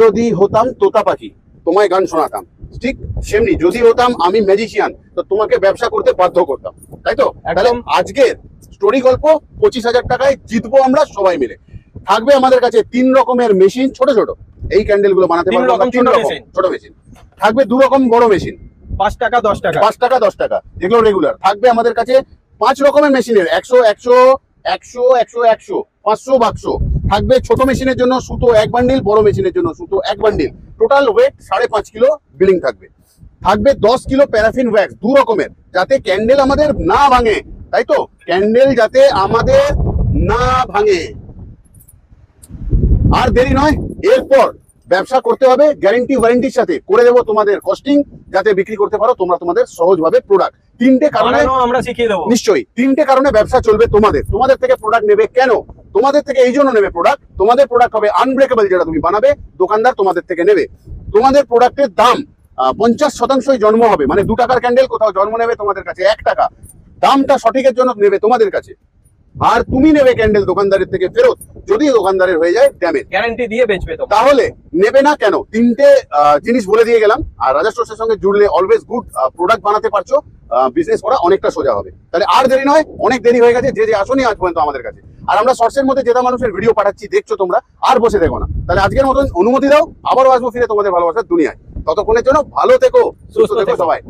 যদি হতাম তোতা পাখি তোমায় গান শোনাতাম, ঠিক সেমনি যদি হতাম আমি ম্যাজিশিয়ান তো তোমাকে ব্যবসা করতে বাধ্য করতাম, তাই তো? তাহলে আজকের স্টোরি গল্প 25,000 টাকায় জিতবো আমরা সবাই মিলে। থাকবে আমাদের কাছে 3 রকমের মেশিন, ছোট ছোট এই ক্যান্ডেল গুলো বানাতে পারবো, 3 রকম ছোট মেশিন থাকবে, 2 রকম বড় মেশিন 5 টাকা 10 টাকা, 5 টাকা 10 টাকা যেগুলো রেগুলার। থাকবে আমাদের কাছে 5 রকমের মেশিনের 100 100 100 100 100 500 বাক্স। থাকবে ছোট মেশিনের জন্য সুতো 1 বান্ডিল, বড় মেশিনের জন্য সুতো 1 bundle, total wait 5.5 kilo billing থাকবে। থাকবে 10 কিলো প্যারাফিন ওয়্যাক্স 2 রকমের, যাতে ক্যান্ডেল আমাদের না ভাঙে, তাই তো? ক্যান্ডেল যাতে আমাদের না ভাঙে। আর দেরি নয়, এরপর ব্যবসা করতে হবে গ্যারান্টি ওয়ারেন্টির সাথে, করে দেবো তোমাদের কস্টিং, যাতে বিক্রি করতে পারো তোমরা তোমাদের সহজভাবে প্রোডাক্ট। 3টে কারণে আমরা শিখিয়ে দেবো, নিশ্চয়ই 3টে কারণে ব্যবসা চলবে তোমাদের। তোমাদের থেকে প্রোডাক্ট নেবে কেন? তোমাদের থেকে এই জন্য নেবে প্রোডাক্ট, তোমাদের প্রোডাক্ট হবে আনব্রেকেবল, যেটা তুমি বানাবে দোকানদার তোমাদের থেকে নেবে। তোমাদের প্রোডাক্টের দাম 50% জন্ম হবে, মানে 2 টাকার ক্যান্ডেল কোথাও জন্ম নেবে তোমাদের কাছে 1 টাকা, দামটা সঠিকের জন্য নেবে তোমাদের কাছে। আর তুমি নেবে ক্যান্ডেল দোকানদারের থেকে ফেরত, যদি দোকানদারের হয়ে যায় ড্যামেজ, গ্যারান্টি দিয়ে বেচবে তো। তাহলে নেবে না কেন? 3টে জিনিস বলে দিয়ে গেলাম। আর রাজা স্টোর্সের সঙ্গে জুড়লে অলওয়েজ গুড প্রোডাক্ট বানাতে পারছো, বিজনেস করা অনেকটা সোজা হবে। তাহলে আর দেরি নয়, অনেক দেরি হয়ে গেছে, যে আসনি আজ পর্যন্ত আমাদের কাছে। আর আমরা শর্টসের মধ্যে যেটা মানুষের ভিডিও পাঠাচ্ছি দেখছো তোমরা, আর বসে দেখো না। তাহলে আজকের মতন অনুমতি দাও, আবারও আসবো ফিরে তোমাদের ভালোবাসার দুনিয়ায়। ততক্ষণের জন্য ভালো থেকো, সুস্থ থেকো সবাই।